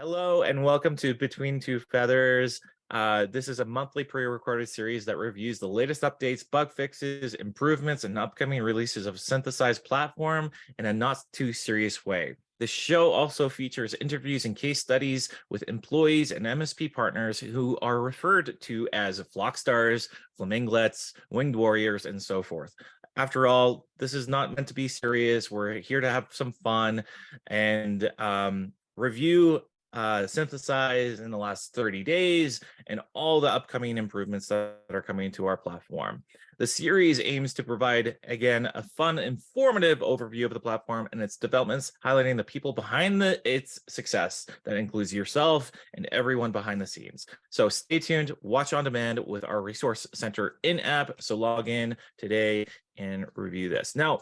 Hello and welcome to Between Two Feathers. This is a monthly pre-recorded series that reviews the latest updates, bug fixes, improvements, and upcoming releases of a synthesized platform in a not too serious way. The show also features interviews and case studies with employees and MSP partners who are referred to as flock stars, flaminglets, winged warriors, and so forth. After all, this is not meant to be serious. We're here to have some fun and review synthesize in the last 30 days and all the upcoming improvements that are coming to our platform. The series aims to provide, again, a fun, informative overview of the platform and its developments, highlighting the people behind its success. That includes yourself and everyone behind the scenes. So stay tuned, watch on demand with our Resource Center in-app. So log in today and review this. Now,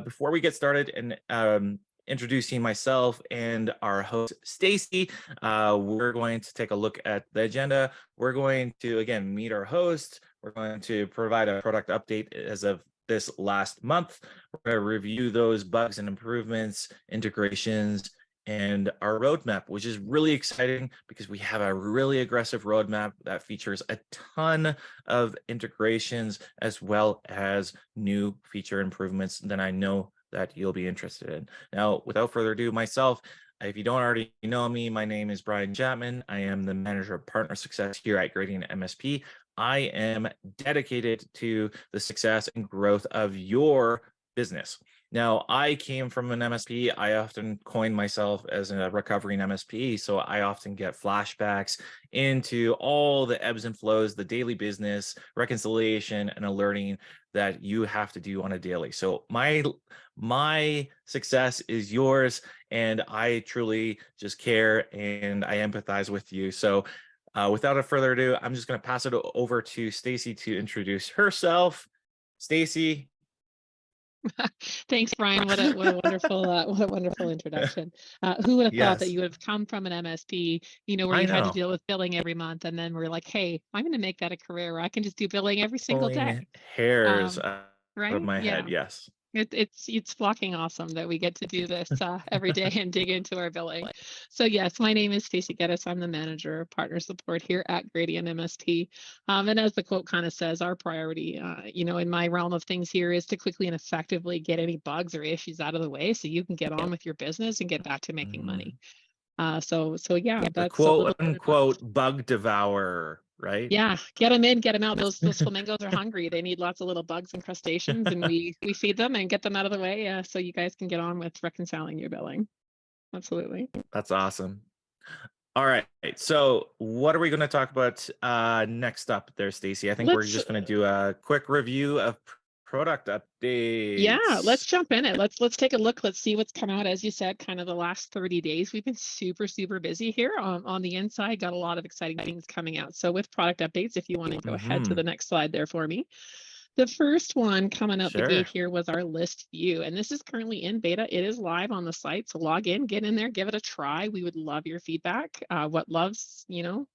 before we get started and introducing myself and our host, Stacy. We're going to take a look at the agenda. We're going to, again, meet our host. We're going to provide a product update as of this last month. We're going to review those bugs and improvements, integrations, and our roadmap, which is really exciting because we have a really aggressive roadmap that features a ton of integrations as well as new feature improvements that I know that you'll be interested in. Now, without further ado, myself, if you don't already know me, my name is Brian Chapman. I am the manager of partner success here at Gradient MSP. I am dedicated to the success and growth of your business. Now, I came from an MSP. I often coin myself as a recovering MSP, so I often get flashbacks into all the ebbs and flows, the daily business, reconciliation, and alerting that you have to do on a daily. So my success is yours, and I truly just care and I empathize with you. So without further ado, I'm just going to pass it over to Stacy to introduce herself. Stacy. Thanks, Brian. What a wonderful introduction. Who would have thought that you would have come from an MSP, where you had to deal with billing every month, and then we're like, hey, I'm going to make that a career where I can just do billing every single day. Hairs out right? of my head, yes. It's flocking awesome that we get to do this every day and dig into our billing. So yes, my name is Stacy Geddes. I'm the manager of partner support here at Gradient MSP. And as the quote kind of says, our priority, in my realm of things here is to quickly and effectively get any bugs or issues out of the way so you can get on with your business and get back to making money. So yeah, that's the quote unquote bug devourer. Right? Yeah, get them in, get them out. Those flamingos are hungry. They need lots of little bugs and crustaceans, and we feed them and get them out of the way so you guys can get on with reconciling your billing. Absolutely. That's awesome. All right. So what are we going to talk about next up there, Stacy? I think we're just going to do a quick review of product updates. Yeah, let's jump in it. Let's take a look. Let's see what's come out. As you said, kind of the last 30 days, we've been super busy here on the inside. Got a lot of exciting things coming out. So with product updates, if you want to go ahead to the next slide there for me. The first one coming up the gate here was our list view, and this is currently in beta. It is live on the site, so log in, get in there, give it a try. We would love your feedback. What loves,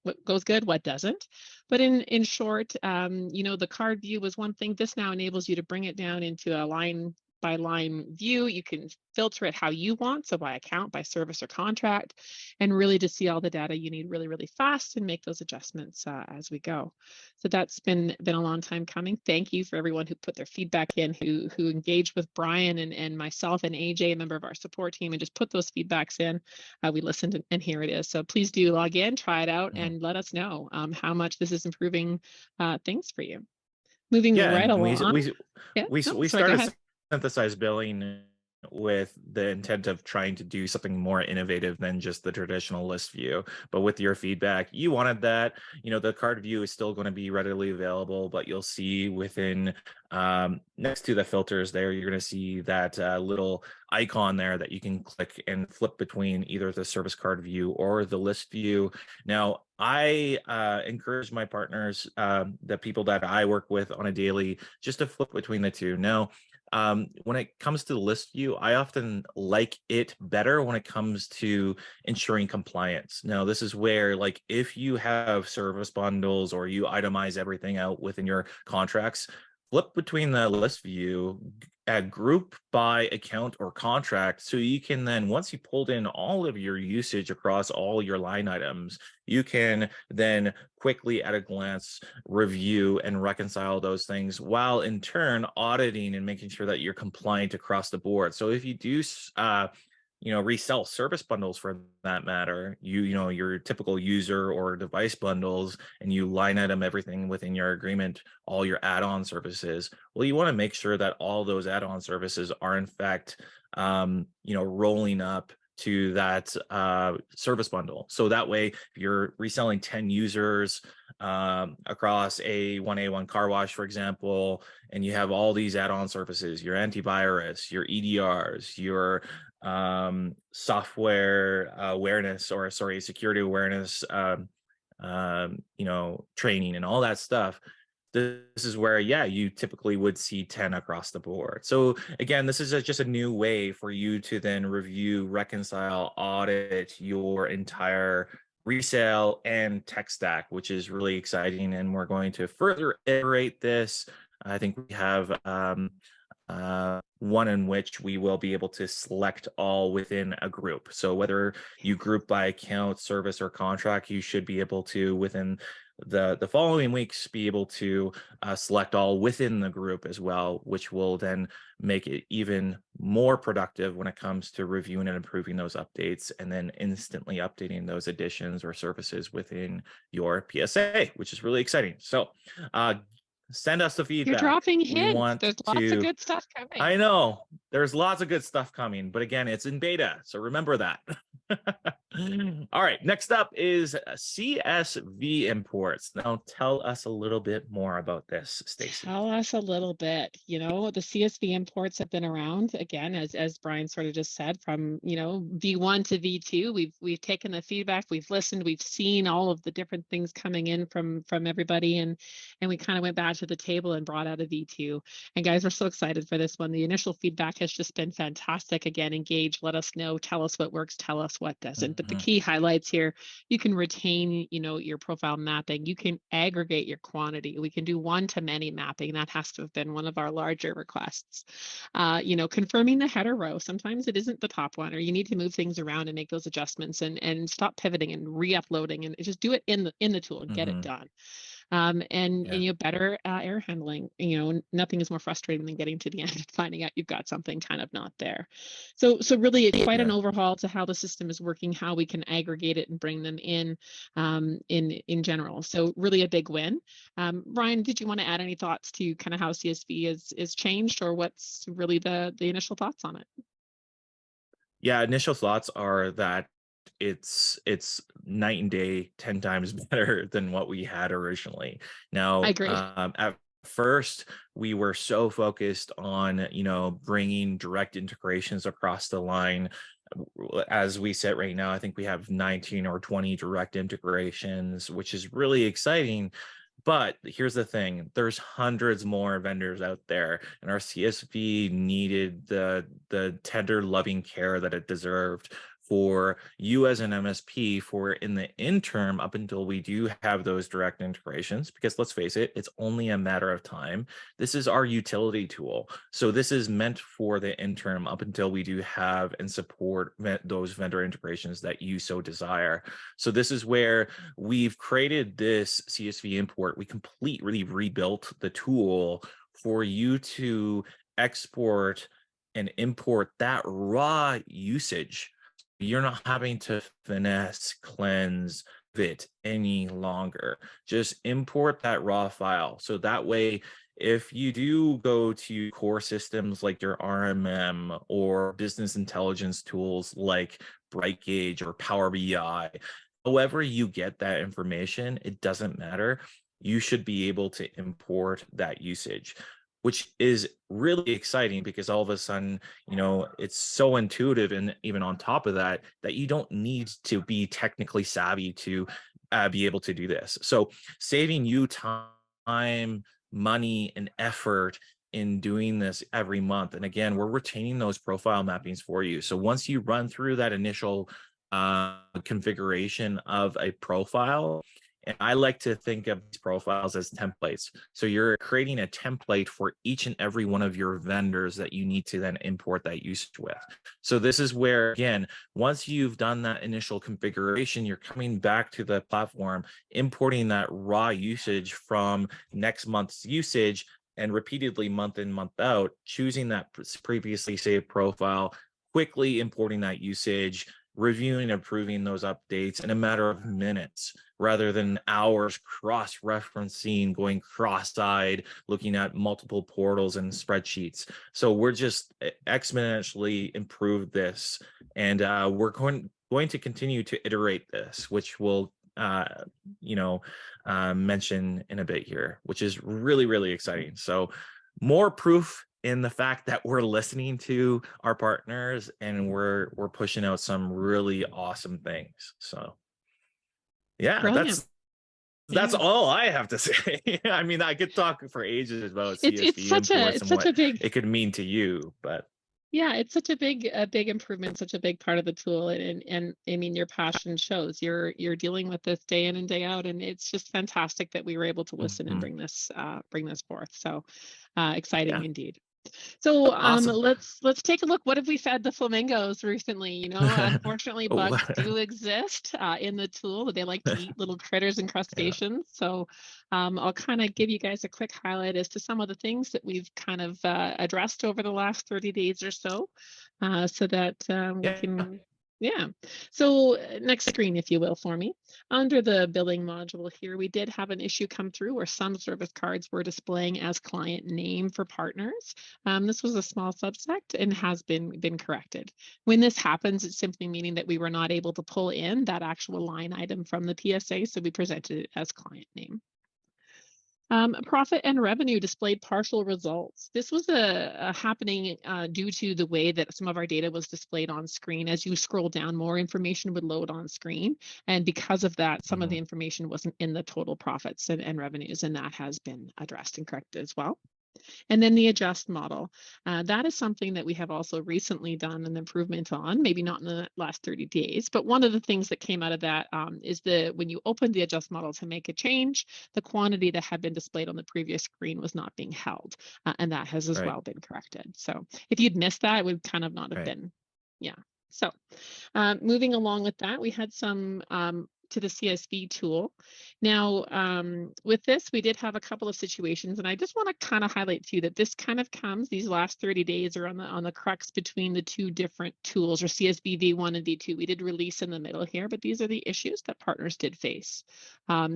what goes good, what doesn't. But in short, the card view was one thing. This now enables you to bring it down into a line by line view. You can filter it how you want, so by account, by service or contract, and really to see all the data you need really fast and make those adjustments as we go. So that's been a long time coming. Thank you for everyone who put their feedback in, who engaged with Brian and myself and AJ, a member of our support team, and just put those feedbacks in. We listened and here it is. So please do log in, try it out, and let us know how much this is improving things for you. Moving right along. We started synthesized billing with the intent of trying to do something more innovative than just the traditional list view. But with your feedback, you wanted that. The card view is still going to be readily available, but you'll see within next to the filters there, you're going to see that little icon there that you can click and flip between either the service card view or the list view. Now, I encourage my partners, the people that I work with on a daily, just to flip between the two. Now, when it comes to the list view, I often like it better when it comes to ensuring compliance. Now, this is where, like, if you have service bundles or you itemize everything out within your contracts, flip between the list view, group by account or contract, so you can then, once you pulled in all of your usage across all your line items, you can then quickly at a glance review and reconcile those things, while in turn auditing and making sure that you're compliant across the board. So if you do resell service bundles for that matter, your typical user or device bundles, and you line item everything within your agreement, all your add-on services, well, you want to make sure that all those add-on services are in fact rolling up to that service bundle. So that way, if you're reselling 10 users across a 1A1 car wash, for example, and you have all these add-on services, your antivirus, your EDRs, your software awareness, or sorry, security awareness, training and all that stuff. This is where, yeah, you typically would see 10 across the board. So again, this is just a new way for you to then review, reconcile, audit your entire resale and tech stack, which is really exciting. And we're going to further iterate this. I think we have one in which we will be able to select all within a group. So whether you group by account, service, or contract, you should be able to, within the following weeks, be able to select all within the group as well, which will then make it even more productive when it comes to reviewing and improving those updates, and then instantly updating those additions or services within your PSA, which is really exciting. So send us the You're feedback. dropping We hints. want There's lots of good stuff coming. I know there's lots of good stuff coming, but again, it's in beta, so remember that. All right, next up is CSV imports. Now tell us a little bit more about this, Stacey. Tell us a little bit. The CSV imports have been around, again, as Brian sort of just said, from V1 to V2. We've taken the feedback, we've listened, we've seen all of the different things coming in from everybody, and we kind of went back to the table and brought out a V2. And guys, we're so excited for this one. The initial feedback has just been fantastic. Again, engage, let us know, tell us what works, tell us what doesn't. But the key highlights here: you can retain your profile mapping, you can aggregate your quantity, we can do one-to-many mapping. That has to have been one of our larger requests. Confirming the header row. Sometimes it isn't the top one, or you need to move things around and make those adjustments, and stop pivoting and re-uploading, and just do it in the tool and get it done. And better error handling. Nothing is more frustrating than getting to the end and finding out you've got something kind of not there. So really, it's quite an overhaul to how the system is working, how we can aggregate it and bring them in general. So really a big win. Ryan, did you want to add any thoughts to kind of how CSV is changed, or what's really the initial thoughts on it? Yeah, initial thoughts are that it's night and day, 10 times better than what we had originally. Now, I agree. At first, we were so focused on bringing direct integrations across the line. As we sit right now, I think we have 19 or 20 direct integrations, which is really exciting. But here's the thing: there's hundreds more vendors out there, and our CSV needed the tender, loving care that it deserved for you as an MSP, for in the interim, up until we do have those direct integrations, because let's face it, it's only a matter of time. This is our utility tool. So this is meant for the interim up until we do have and support those vendor integrations that you so desire. So this is where we've created this CSV import. We completely rebuilt the tool for you to export and import that raw usage. You're not having to finesse, cleanse it any longer. Just import that raw file. So that way, if you do go to core systems like your RMM or business intelligence tools like BrightGauge or Power BI, however you get that information, it doesn't matter. You should be able to import that usage, which is really exciting, because all of a sudden, it's so intuitive. And even on top of that, that you don't need to be technically savvy to be able to do this. So saving you time, money, and effort in doing this every month. And again, we're retaining those profile mappings for you. So once you run through that initial configuration of a profile, And I like to think of these profiles as templates. So you're creating a template for each and every one of your vendors that you need to then import that usage with. So this is where, again, once you've done that initial configuration, you're coming back to the platform, importing that raw usage from next month's usage, and repeatedly month in, month out, choosing that previously saved profile, quickly importing that usage, reviewing and approving those updates in a matter of minutes rather than hours, cross-referencing, going cross-eyed, looking at multiple portals and spreadsheets. So we're just exponentially improved this, and we're going to continue to iterate this, which we'll mention in a bit here, which is really, really exciting. So more proof in the fact that we're listening to our partners and we're pushing out some really awesome things. So yeah, Brilliant. that's Yeah. all I have to say. I mean, I could talk for ages about CSV imports and what it could mean to you, but yeah, it's such a big improvement, such a big part of the tool, and I mean, your passion shows. You're dealing with this day in and day out, and it's just fantastic that we were able to listen and bring this forth. So exciting yeah. indeed. So Awesome. let's take a look. What have we fed the flamingos recently? You know, unfortunately, Oh. bugs do exist in the tool. They like to eat little critters and crustaceans. So I'll kind of give you guys a quick highlight as to some of the things that we've kind of addressed over the last 30 days or so, so that we can. Yeah. So next screen, if you will, for me. Under the billing module here, we did have an issue come through where some service cards were displaying as client name for partners. This was a small subset and has been corrected. When this happens, it's simply meaning that we were not able to pull in that actual line item from the PSA, so we presented it as client name. Profit and revenue displayed partial results. This was a happening due to the way that some of our data was displayed on screen. As you scroll down, more information would load on screen. And because of that, some of the information wasn't in the total profits and revenues, and that has been addressed and corrected as well. And then the adjust model. That is something that we have also recently done an improvement on, maybe not in the last 30 days, but one of the things that came out of that is when you open the adjust model to make a change, the quantity that had been displayed on the previous screen was not being held. And that has as well been corrected. So if you'd missed that, it would kind of not have been, yeah. So moving along with that, we had some to the CSV tool. Now, with this, we did have a couple of situations, and I just want to kind of highlight to you that this kind of comes, these last 30 days are on the crux between the two different tools, or CSV V1 and V2. We did release in the middle here, but these are the issues that partners did face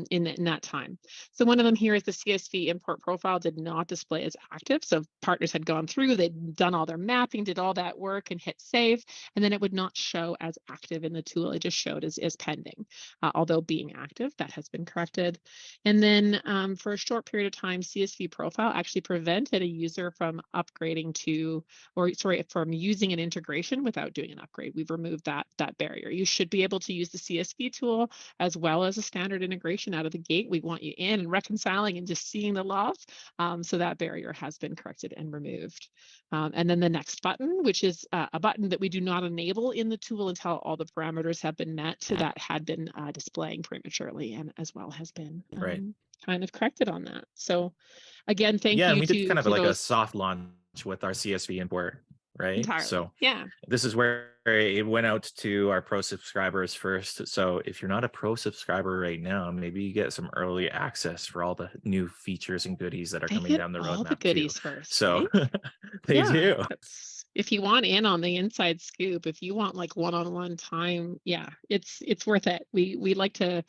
in that time. So one of them here is the CSV import profile did not display as active. So partners had gone through, they'd done all their mapping, did all that work and hit save, and then it would not show as active in the tool. It just showed as pending. Although being active, that has been corrected. And then for a short period of time, CSV profile actually prevented a user from upgrading from using an integration without doing an upgrade. We've removed that barrier. You should be able to use the CSV tool as well as a standard integration out of the gate. We want you in and reconciling and just seeing the love. So that barrier has been corrected and removed. And then the next button, which is a button that we do not enable in the tool until all the parameters have been met. So that had been displaying prematurely and as well has been kind of corrected on that. So again, thank you. And we did kind of like those... a soft launch with our CSV import, right? Entirely. So yeah, this is where it went out to our pro subscribers first. So if you're not a pro subscriber right now, maybe you get some early access for all the new features and goodies that are coming down the roadmap. All the goodies first. So they do. If you want in on the inside scoop, if you want like one-on-one time, yeah, it's worth it. We like to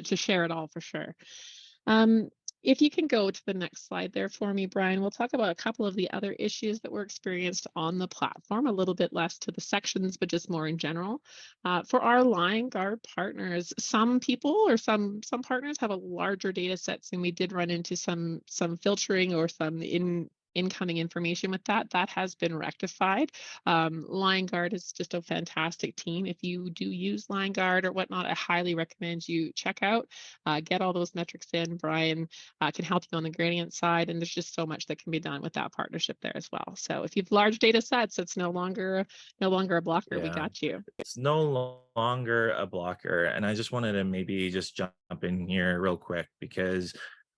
share it all for sure. If you can go to the next slide there for me, Brian, we'll talk about a couple of the other issues that were experienced on the platform, a little bit less to the sections, but just more in general. For our line guard partners, some people or some partners have a larger data sets, and we did run into some filtering or some incoming information with that. That has been rectified. LionGuard is just a fantastic team. If you do use LionGuard or whatnot, I highly recommend you check out, get all those metrics in. Brian can help you on the gradient side, and there's just so much that can be done with that partnership there as well. So if you've large data sets, it's no longer a blocker. We Yeah. got you. It's no longer a blocker. And I just wanted to maybe just jump in here real quick, because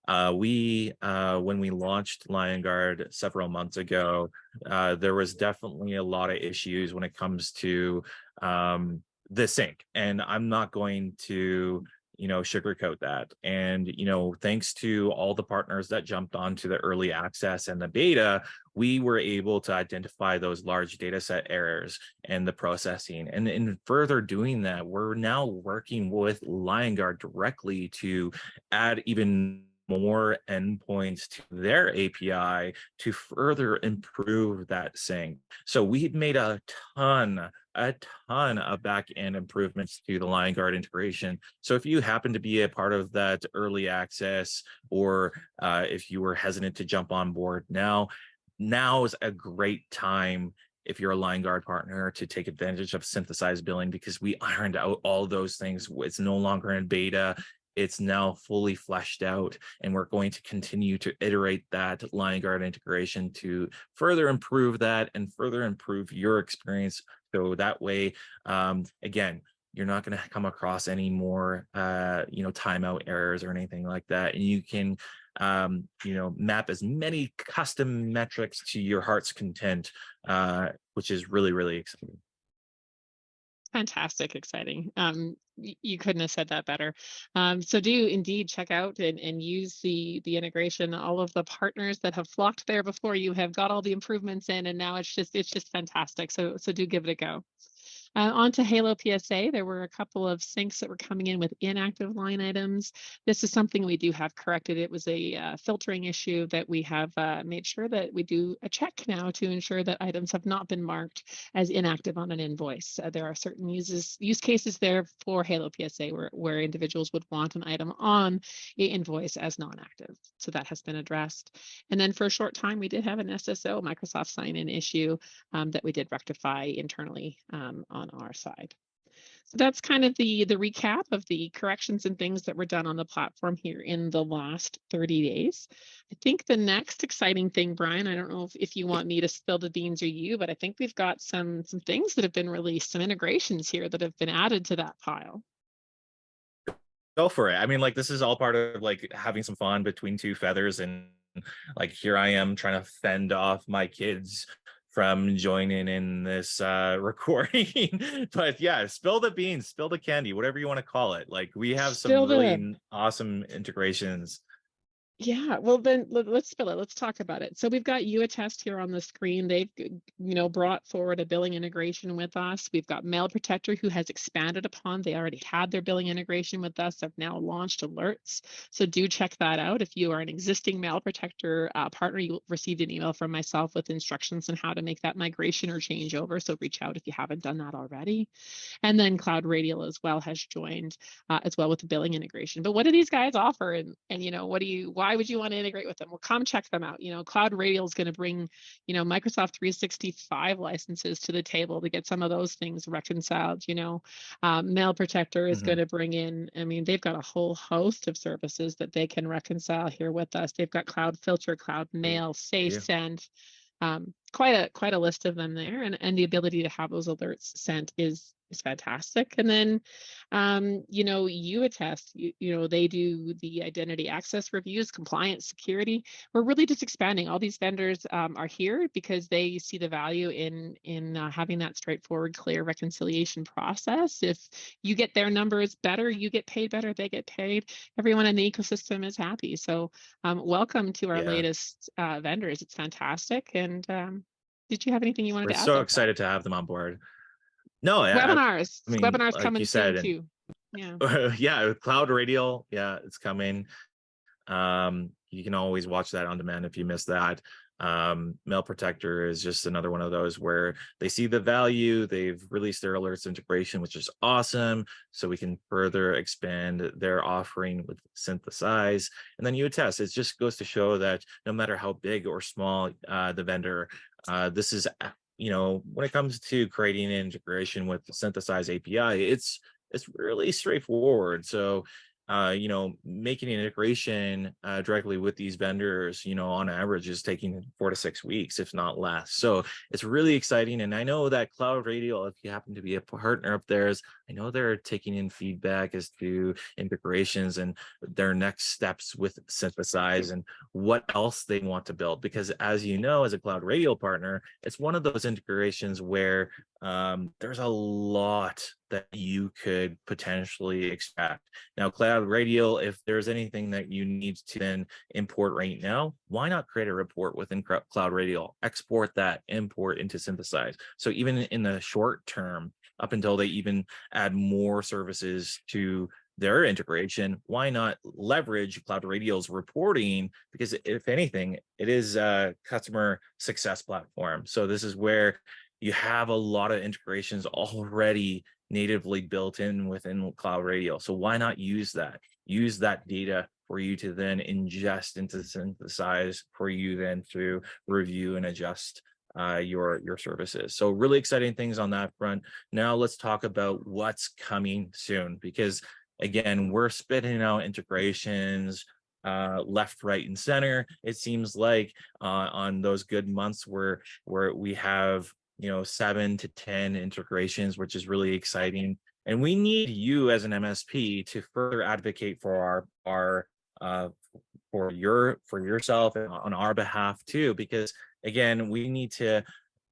when we launched LionGuard several months ago, there was definitely a lot of issues when it comes to the sync. And I'm not going to sugarcoat that. And thanks to all the partners that jumped onto the early access and the beta, we were able to identify those large data set errors and the processing. And in further doing that, we're now working with LionGuard directly to add even more endpoints to their API to further improve that sync. So we've made a ton of back-end improvements to the LionGuard integration. So if you happen to be a part of that early access, or if you were hesitant to jump on board, now is a great time, if you're a LionGuard partner, to take advantage of synthesized billing, because we ironed out all those things. It's no longer in beta. It's now fully fleshed out, and we're going to continue to iterate that LionGuard integration to further improve that and further improve your experience. So that way, again, you're not going to come across any more, timeout errors or anything like that. And you can, map as many custom metrics to your heart's content, which is really, really exciting. Fantastic, exciting. You couldn't have said that better. So do indeed check out and use the integration. All of the partners that have flocked there before you have got all the improvements in, and now it's just fantastic. So do give it a go. On to Halo PSA, there were a couple of syncs that were coming in with inactive line items. This is something we do have corrected. It was a filtering issue that we have made sure that we do a check now to ensure that items have not been marked as inactive on an invoice. There are certain use cases there for Halo PSA where individuals would want an item on an invoice as non-active. So that has been addressed. And then for a short time, we did have an SSO, Microsoft sign-in issue that we did rectify internally on our side. So that's kind of the recap of the corrections and things that were done on the platform here in the last 30 days. I think the next exciting thing, Brian, I don't know if you want me to spill the beans or you, but I think we've got some things that have been released, some integrations here that have been added to that pile. Go for it. I mean, like, this is all part of like having some fun between two feathers, and like here I am trying to fend off my kids from joining in this recording. But yeah, spill the beans, spill the candy, whatever you want to call it. Like, we have some really awesome integrations. Yeah, well then let's spill it. Let's talk about it. So we've got UAttest here on the screen. They've brought forward a billing integration with us. We've got Mail Protector, who has expanded upon. They already had their billing integration with us. They've now launched alerts. So do check that out. If you are an existing Mail Protector partner, you received an email from myself with instructions on how to make that migration or change over. So reach out if you haven't done that already. And then Cloud Radial as well has joined as well with the billing integration. But what do these guys offer? And why would you want to integrate with them? Well, come check them out. Cloud Radial is going to bring, Microsoft 365 licenses to the table to get some of those things reconciled. Mail Protector is going to bring in, they've got a whole host of services that they can reconcile here with us. They've got Cloud Filter, Cloud Mail, Say Send, quite a list of them there, and the ability to have those alerts sent is fantastic. And then UAttest, they do the identity access reviews, compliance, security. We're really just expanding. All these vendors are here because they see the value in having that straightforward, clear reconciliation process. If you get their numbers better, you get paid better, they get paid. Everyone in the ecosystem is happy. So welcome to our latest vendors. It's fantastic. And did you have anything you wanted to add? We're so excited to have them on board. No, webinars. I mean, Webinars like coming you said, soon too. Yeah. Yeah, Cloud Radial. Yeah, it's coming. You can always watch that on demand if you missed that. Mail Protector is just another one of those where they see the value. They've released their alerts integration, which is awesome. So we can further expand their offering with Synthesize. And then UAttest, it just goes to show that no matter how big or small the vendor, this is, when it comes to creating an integration with the Synthesize API, it's really straightforward. So making an integration directly with these vendors, on average is taking 4 to 6 weeks, if not less. So it's really exciting. And I know that Cloud Radial, if you happen to be a partner of theirs, I know they're taking in feedback as to integrations and their next steps with Synthesize and what else they want to build. Because as you know, as a Cloud Radial partner, it's one of those integrations where there's a lot that you could potentially extract. Now, Cloud Radial, if there's anything that you need to then import right now, why not create a report within Cloud Radial, export that, import into Synthesize? So even in the short term, up until they even add more services to their integration, why not leverage Cloud Radial's reporting? Because if anything, it is a customer success platform. So this is where you have a lot of integrations already natively built in within Cloud Radial. So why not use that? Use that data for you to then ingest into Synthesize for you then to review and adjust your services. So really exciting things on that front. Now let's talk about what's coming soon, because again, we're spitting out integrations left, right, and center. It seems like on those good months where we have 7 to 10 integrations, which is really exciting. And we need you as an MSP to further advocate for our for yourself and on our behalf too, because again, we need to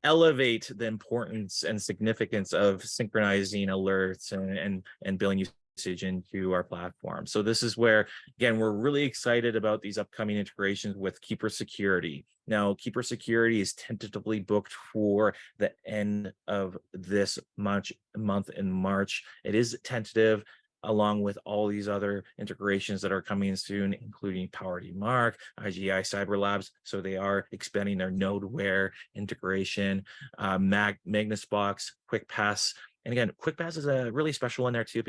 elevate the importance and significance of synchronizing alerts and billing usage into our platform. So this is where, again, we're really excited about these upcoming integrations with Keeper Security. Now, Keeper Security is tentatively booked for the end of this month in March. It is tentative, along with all these other integrations that are coming soon, including PowerDMark, IGI Cyber Labs. So they are expanding their Nodeware integration, Magnusbox, QuickPass. And again, QuickPass is a really special one there too,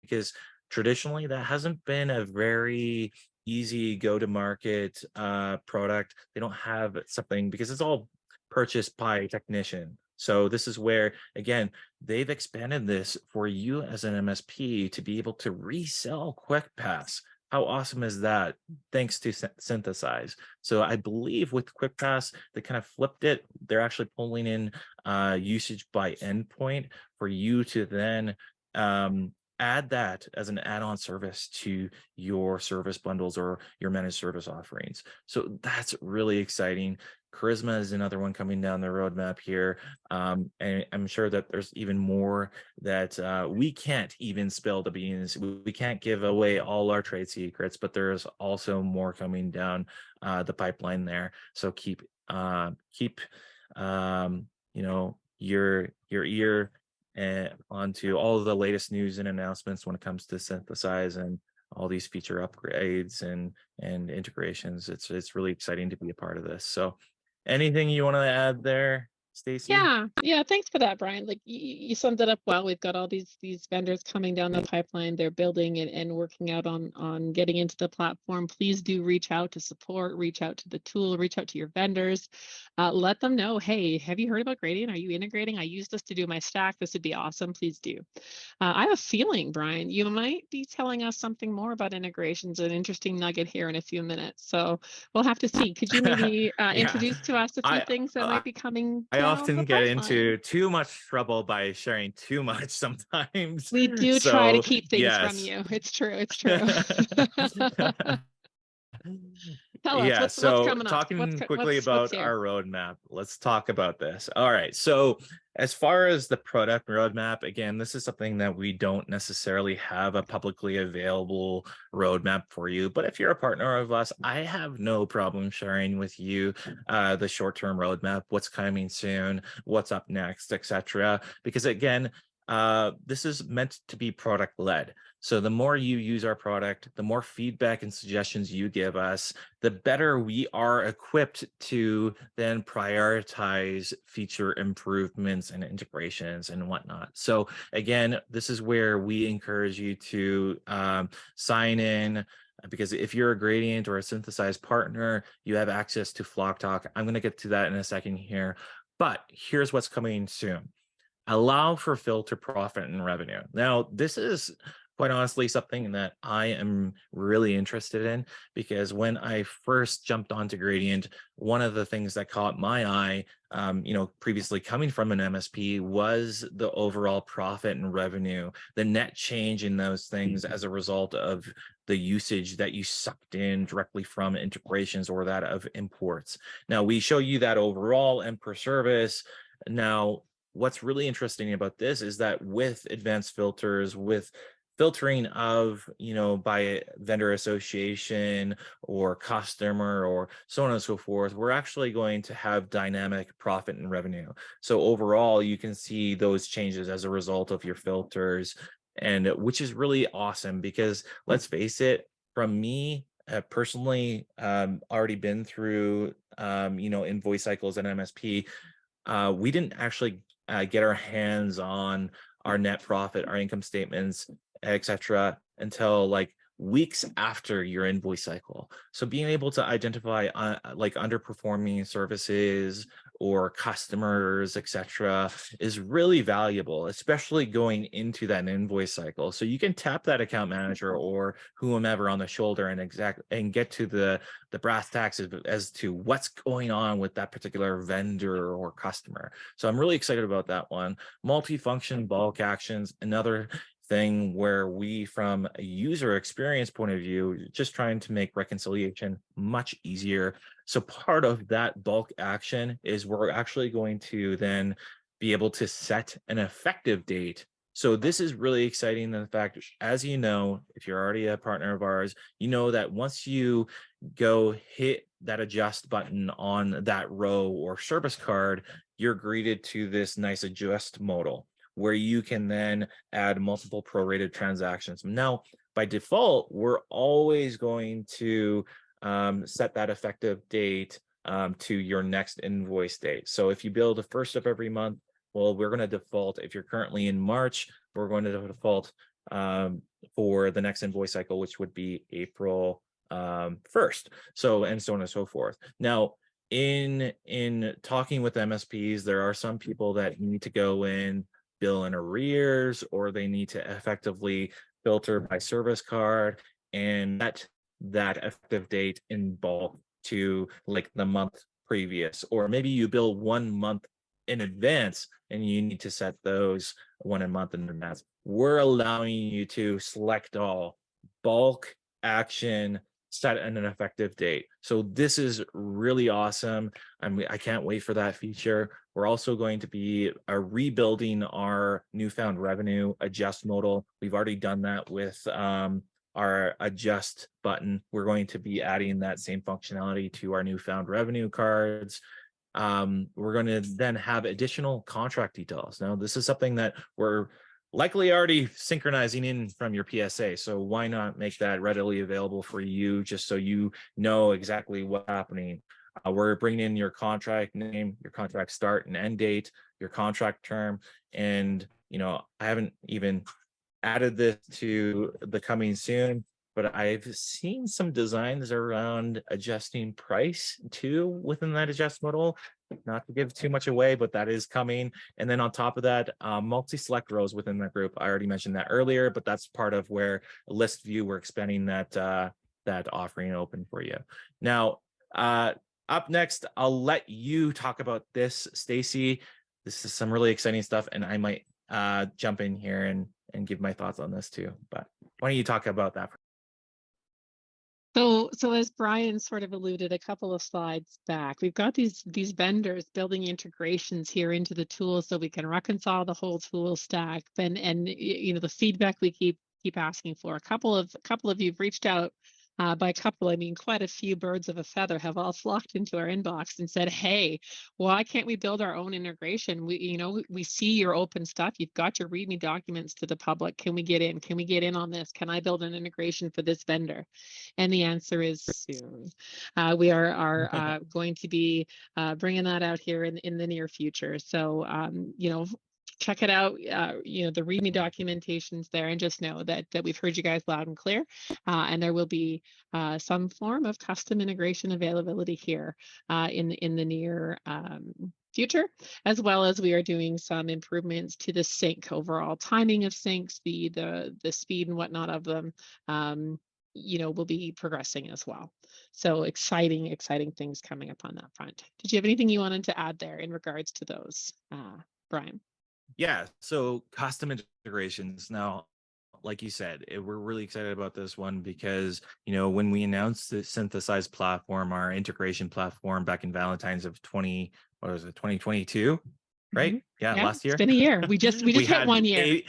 because traditionally that hasn't been a very easy go-to-market product. They don't have something because it's all purchased by a technician. So this is where, again, they've expanded this for you as an MSP to be able to resell QuickPass. How awesome is that? Thanks to Synthesize. So I believe with QuickPass, they kind of flipped it. They're actually pulling in usage by endpoint for you to then add that as an add-on service to your service bundles or your managed service offerings. So that's really exciting. Charisma is another one coming down the roadmap here. And I'm sure that there's even more that we can't even spill the beans. We can't give away all our trade secrets, but there's also more coming down the pipeline there. So keep your ear onto all of the latest news and announcements when it comes to Synthesize and all these feature upgrades and integrations. It's really exciting to be a part of this. So anything you want to add there, Stacy? Yeah, thanks for that, Brian. Like you summed it up well. We've got all these vendors coming down the pipeline. They're building and working out on getting into the platform. Please do reach out to support, reach out to the tool, reach out to your vendors. Let them know, hey, have you heard about Gradient? Are you integrating? I use this to do my stack. This would be awesome. Please do. I have a feeling, Brian, you might be telling us something more about integrations, an interesting nugget here in a few minutes. So we'll have to see. Could you maybe introduce to us a few things that might be coming I down often the get pipeline? into too much trouble by sharing too much sometimes. We do So, try to keep things yes. from you. It's true. It's true. Tell us what's coming up. Talking quickly about here? our roadmap, let's talk about this. All right. So as far as the product roadmap, again, this is something that we don't necessarily have a publicly available roadmap for you. But if you're a partner of us, I have no problem sharing with you the short-term roadmap, what's coming soon, what's up next, etc. Because again, this is meant to be product led. So the more you use our product, the more feedback and suggestions you give us, the better we are equipped to then prioritize feature improvements and integrations and whatnot. So again, this is where we encourage you to sign in, because if you're a Gradient or a synthesized partner, you have access to Flock Talk. I'm going to get to that in a second here. But here's what's coming soon: allow for filter profit and revenue. Now, this is quite honestly something that I am really interested in, because when I first jumped onto Gradient, one of the things that caught my eye, previously coming from an MSP, was the overall profit and revenue, the net change in those things as a result of the usage that you sucked in directly from integrations or that of imports. Now, we show you that overall and per service. Now, what's really interesting about this is that with advanced filters, with filtering of, by vendor association or customer or so on and so forth, we're actually going to have dynamic profit and revenue. So overall, you can see those changes as a result of your filters, and which is really awesome, because let's face it, from me, personally, already been through, invoice cycles and MSP. We didn't actually get our hands on our net profit, our income statements, etc., until like weeks after your invoice cycle. So being able to identify like underperforming services or customers, etc., is really valuable, especially going into that invoice cycle. So you can tap that account manager or whomever on the shoulder and get to the brass tacks as to what's going on with that particular vendor or customer. So I'm really excited about that one. Multifunction bulk actions, another thing where we, from a user experience point of view, just trying to make reconciliation much easier. So part of that bulk action is we're actually going to then be able to set an effective date. So this is really exciting in the fact, as you know, if you're already a partner of ours, you know that once you go hit that adjust button on that row or service card, you're greeted to this nice adjust modal, where you can then add multiple prorated transactions. Now, by default, we're always going to set that effective date to your next invoice date. So if you bill the first of every month, well, we're going to default. If you're currently in March, we're going to default for the next invoice cycle, which would be April 1st. So, and so on and so forth. Now, in talking with MSPs, there are some people that need to go in, bill in arrears, or they need to effectively filter by service card and that effective date in bulk to like the month previous, or maybe you bill 1 month in advance and you need to set those 1 month in advance. We're allowing you to select all, bulk action, set an effective date. So this is really awesome. I can't wait for that feature. We're also going to be rebuilding our newfound revenue adjust modal. We've already done that with our adjust button. We're going to be adding that same functionality to our newfound revenue cards. We're going to then have additional contract details. Now, this is something that we're likely already synchronizing in from your PSA. So why not make that readily available for you, just so you know exactly what's happening. We're bringing in your contract name, your contract start and end date, your contract term. And, I haven't even added this to the coming soon, but I've seen some designs around adjusting price too within that adjust modal. Not to give too much away, but that is coming. And then on top of that, multi-select rows within that group. I already mentioned that earlier, but that's part of where list view, we're expanding that offering open for you. Now, up next, I'll let you talk about this, Stacy. This is some really exciting stuff, and I might jump in here and give my thoughts on this too. But why don't you talk about that? So as Brian sort of alluded a couple of slides back, we've got these vendors building integrations here into the tool so we can reconcile the whole tool stack. And the feedback we keep asking for. A couple of you've reached out By a couple, I mean quite a few birds of a feather have all flocked into our inbox and said, "Hey, why can't we build our own integration? We see your open stuff. You've got your README documents to the public. Can we get in? Can we get in on this? Can I build an integration for this vendor?" And the answer is soon. We are going to be bringing that out here in the near future. So, check it out. The README documentation's there, and just know that we've heard you guys loud and clear, and there will be some form of custom integration availability here in the near future, as well as we are doing some improvements to the sync, overall timing of syncs, the speed and whatnot of them. Will be progressing as well. So exciting things coming up on that front. Did you have anything you wanted to add there in regards to those, Brian? Yeah, so custom integrations. Now, like you said, we're really excited about this one because, when we announced the synthesized platform, our integration platform back in Valentine's of 2022, right? Mm-hmm. Yeah, Yeah, last it's year. been a year. We just hit had 1 year.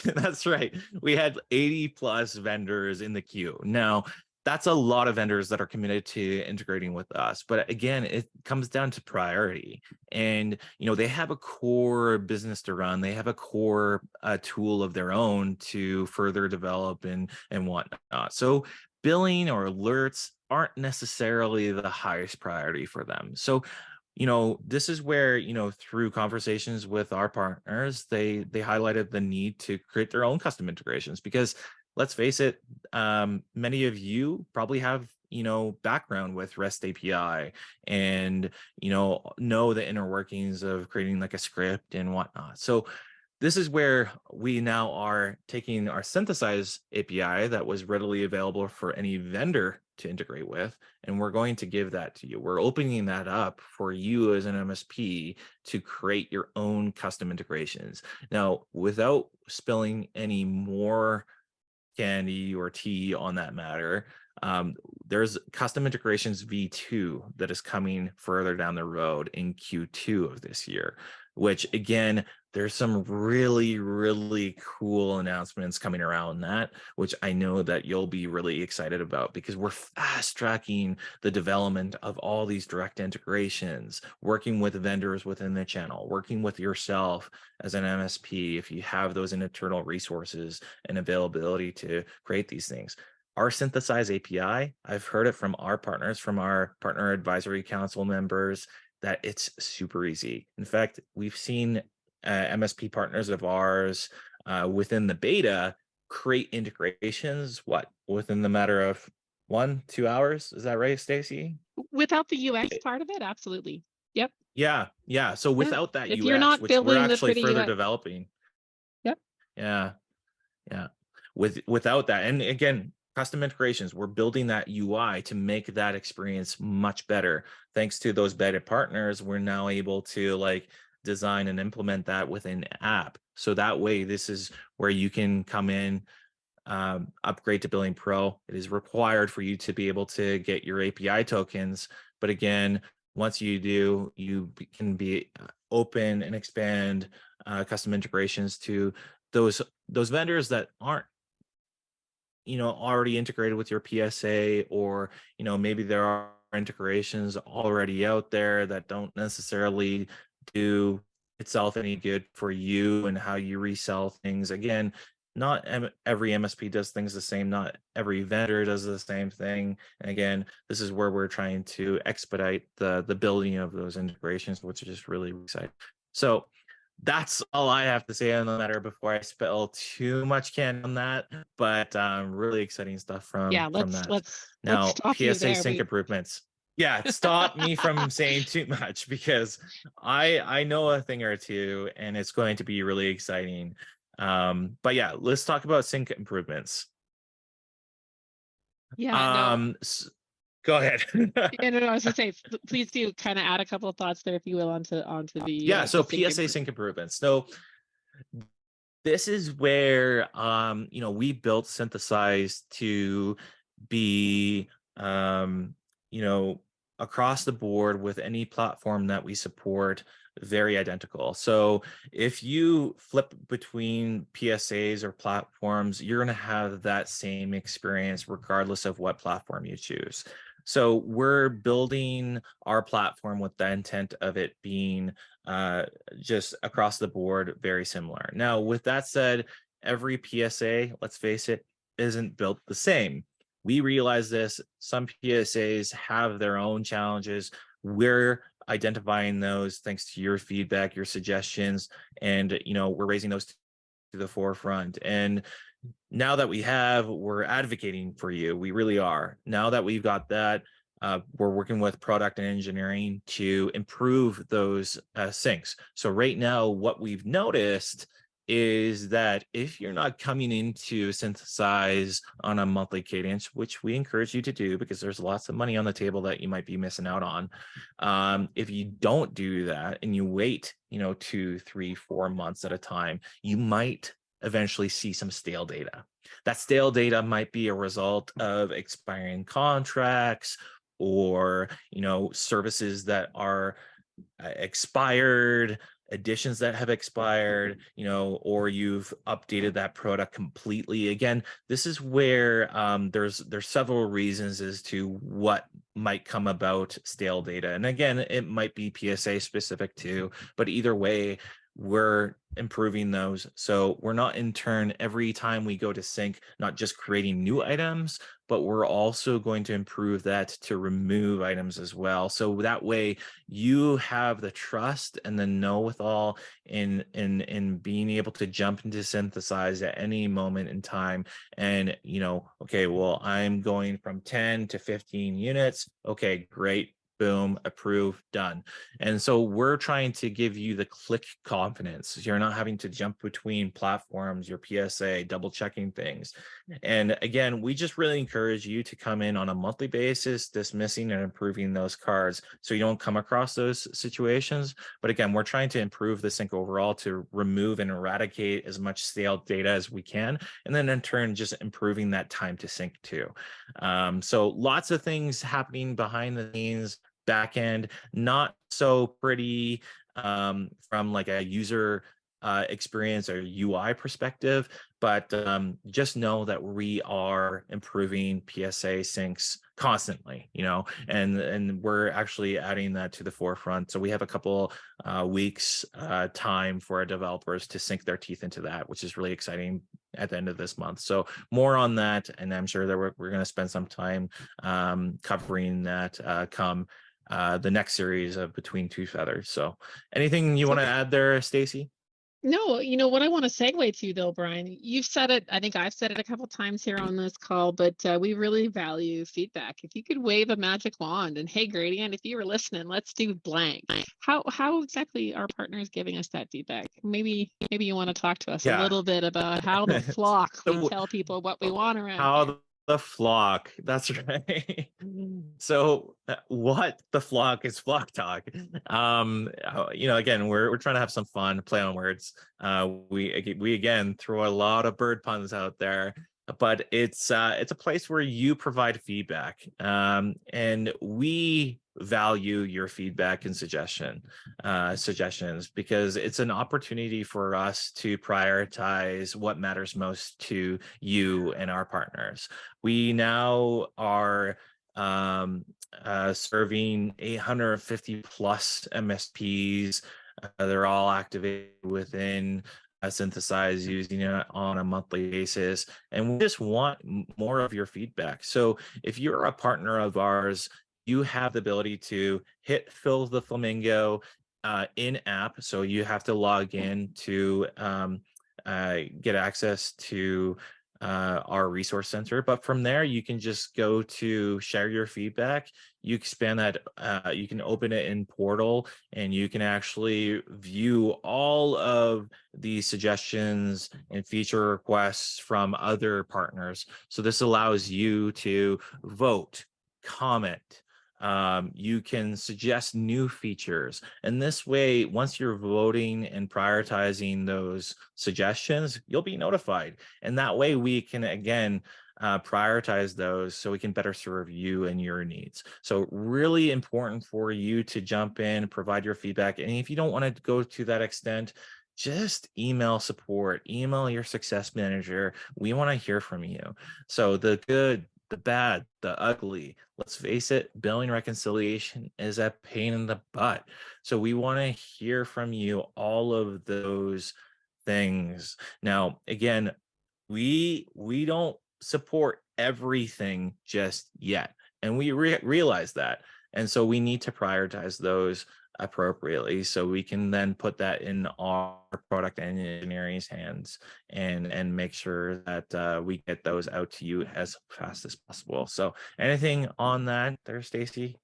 That's right. We had 80 plus vendors in the queue. Now, that's a lot of vendors that are committed to integrating with us. But again, it comes down to priority. And, they have a core business to run. They have a core tool of their own to further develop and whatnot. So billing or alerts aren't necessarily the highest priority for them. So this is where, through conversations with our partners, they highlighted the need to create their own custom integrations because let's face it, many of you probably have, background with REST API and, know the inner workings of creating like a script and whatnot. So this is where we now are taking our synthesize API that was readily available for any vendor to integrate with, and we're going to give that to you. We're opening that up for you as an MSP to create your own custom integrations. Now, without spilling any more candy or tea on that matter, there's custom integrations V2 that is coming further down the road in Q2 of this year, which again, there's some really, really cool announcements coming around that, which I know that you'll be really excited about because we're fast tracking the development of all these direct integrations, working with vendors within the channel, working with yourself as an MSP if you have those internal resources and availability to create these things. Our synthesize API, I've heard it from our partners, from our partner advisory council members, that it's super easy. In fact, we've seen MSP partners of ours within the beta create integrations, within the matter of 1-2 hours? Is that right, Stacy? Without the UX part of it, absolutely. Yep. Yeah. So without that If you're UX, not which we're building the actually pretty further UX, developing. yep. Yeah. Without that, and again, custom integrations, we're building that UI to make that experience much better. Thanks to those beta partners, we're now able to design and implement that within app. So that way, this is where you can come in, upgrade to Billing Pro. It is required for you to be able to get your API tokens. But again, once you do, you can be open and expand custom integrations to those vendors that aren't already integrated with your PSA, or maybe there are integrations already out there that don't necessarily do itself any good for you and how you resell things. Again, not every MSP does things the same, not every vendor does the same thing. And again, this is where we're trying to expedite the building of those integrations, which is just really exciting. So that's all I have to say on the matter before I spill too much candy on that. But really exciting stuff from that. Let's Now, stop you PSA there. sync improvements. Yeah, stop me from saying too much because I know a thing or two, and it's going to be really exciting. But yeah, let's talk about sync improvements. Yeah, no. Go ahead. Yeah, no, I was gonna say, please do kind of add a couple of thoughts there, if you will, onto Yeah, so the sync PSA sync improvements. So this is where we built Synthesize to be across the board with any platform that we support, very identical. So if you flip between PSAs or platforms, you're going to have that same experience regardless of what platform you choose. So we're building our platform with the intent of it being just across the board very similar. Now, with that said, every PSA, let's face it, isn't built the same. We realize this. Some PSAs have their own challenges. We're identifying those thanks to your feedback, your suggestions, and we're raising those to the forefront. And now that we're advocating for you. We really are. Now that we've got that, we're working with product and engineering to improve those syncs. So right now, what we've noticed is that if you're not coming into Synthesize on a monthly cadence, which we encourage you to do because there's lots of money on the table that you might be missing out on. If you don't do that and you wait, 2, 3, 4 months at a time, you might eventually see some stale data. That stale data might be a result of expiring contracts or, services that are expired, editions that have expired, or you've updated that product completely. Again, this is where there's several reasons as to what might come about stale data. And again, it might be PSA specific too, but either way, we're improving those. So we're not in turn every time we go to sync, not just creating new items, but we're also going to improve that to remove items as well. So that way you have the trust and the know-with-all in being able to jump into Synthesize at any moment in time. And, okay, well, I'm going from 10 to 15 units. Okay, great. Boom, approve, done. And so we're trying to give you the click confidence. You're not having to jump between platforms, your PSA, double checking things. And again, we just really encourage you to come in on a monthly basis, dismissing and improving those cards so you don't come across those situations. But again, we're trying to improve the sync overall to remove and eradicate as much stale data as we can. And then in turn, just improving that time to sync too. So lots of things happening behind the scenes. Back end, not so pretty from like a user experience or UI perspective, but just know that we are improving PSA syncs constantly, and we're actually adding that to the forefront. So we have a couple weeks time for our developers to sink their teeth into that, which is really exciting at the end of this month. So more on that, and I'm sure that we're going to spend some time covering that come the next series of Between Two Feathers. So anything you want to add there, Stacy? No, what I want to segue to though, Brian, you've said it, I think I've said it a couple times here on this call, but we really value feedback. If you could wave a magic wand and, hey, Gradient, if you were listening, let's do blank. How exactly are partners giving us that feedback? Maybe you want to talk to us a little bit about how the flock we tell people what we want around here. The flock, that's right. So what the flock is flock talk. Again, we're trying to have some fun, play on words. We again throw a lot of bird puns out there, but it's a place where you provide feedback, and we value your feedback and suggestions because it's an opportunity for us to prioritize what matters most to you and our partners. We now are serving 850 plus MSPs. They're all activated within Synthesize, using it on a monthly basis, and we just want more of your feedback. So if you're a partner of ours, you have the ability to hit Fill the Flamingo in app. So you have to log in to get access to our resource center. But from there, you can just go to share your feedback. You expand that, you can open it in Portal, and you can actually view all of the suggestions and feature requests from other partners. So this allows you to vote, comment, you can suggest new features, and this way, once you're voting and prioritizing those suggestions, you'll be notified, and that way we can again prioritize those so we can better serve you and your needs. So really important for you to jump in, provide your feedback. And if you don't want to go to that extent, just email support, email your success manager. We want to hear from you. So the good, the bad, the ugly, let's face it, billing reconciliation is a pain in the butt. So we want to hear from you all of those things. Now, again, we don't support everything just yet, and we realize that, and so we need to prioritize those appropriately so we can then put that in our product engineering's hands and make sure that we get those out to you as fast as possible. So anything on that there, Stacy?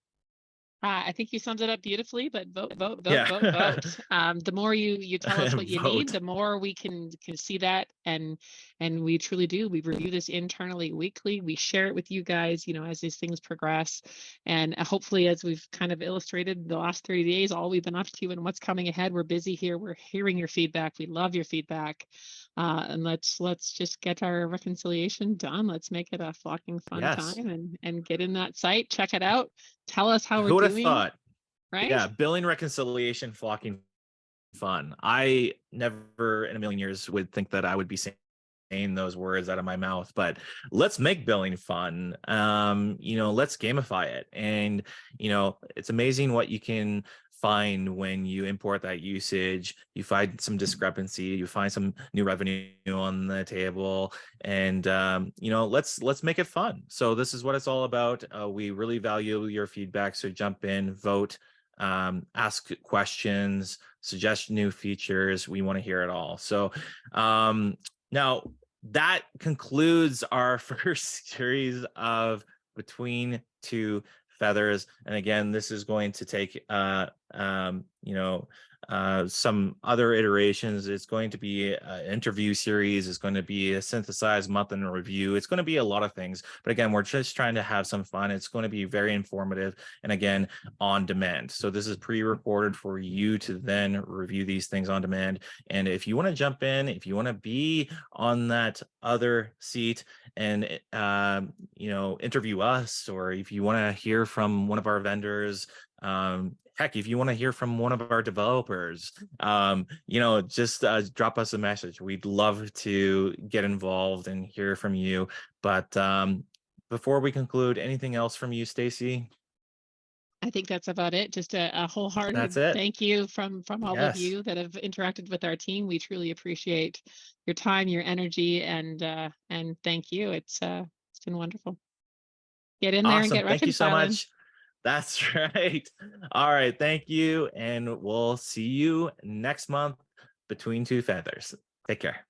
I think you summed it up beautifully, but vote, vote, vote, Yeah. vote, vote. The more you tell us what you need, Vote. the more we can see that, and we truly do. We review this internally weekly. We share it with you guys, as these things progress, and hopefully, as we've kind of illustrated the last 30 days, all we've been up to and what's coming ahead. We're busy here. We're hearing your feedback. We love your feedback, and let's just get our reconciliation done. Let's make it a fucking fun Yes. time, and get in that site, check it out. Tell us how we're Who would have doing, thought? right? Yeah, billing reconciliation, flocking fun. I never in a million years would think that I would be saying those words out of my mouth, but let's make billing fun. Let's gamify it. And, it's amazing what you can find when you import that usage. You find some discrepancy, you find some new revenue on the table, and let's make it fun. So this is what it's all about. We really value your feedback, so jump in, vote, ask questions, suggest new features. We want to hear it all. So now that concludes our first series of Between Two Feathers. And again, this is going to take some other iterations. It's going to be an interview series. It's going to be a synthesized month in review. It's going to be a lot of things. But again, we're just trying to have some fun. It's going to be very informative, and again, on demand. So this is pre-recorded for you to then review these things on demand. And if you want to jump in, if you want to be on that other seat and interview us, or if you want to hear from one of our vendors, heck, if you want to hear from one of our developers, just drop us a message. We'd love to get involved and hear from you. But before we conclude, anything else from you, Stacy? I think that's about it. Just a wholehearted That's it. thank you from all of Yes. you that have interacted with our team. We truly appreciate your time, your energy, and thank you. It's been wonderful. Get in there and Awesome. get Thank you so reconciling. much. That's right. All right. Thank you. And we'll see you next month, Between Two Feathers. Take care.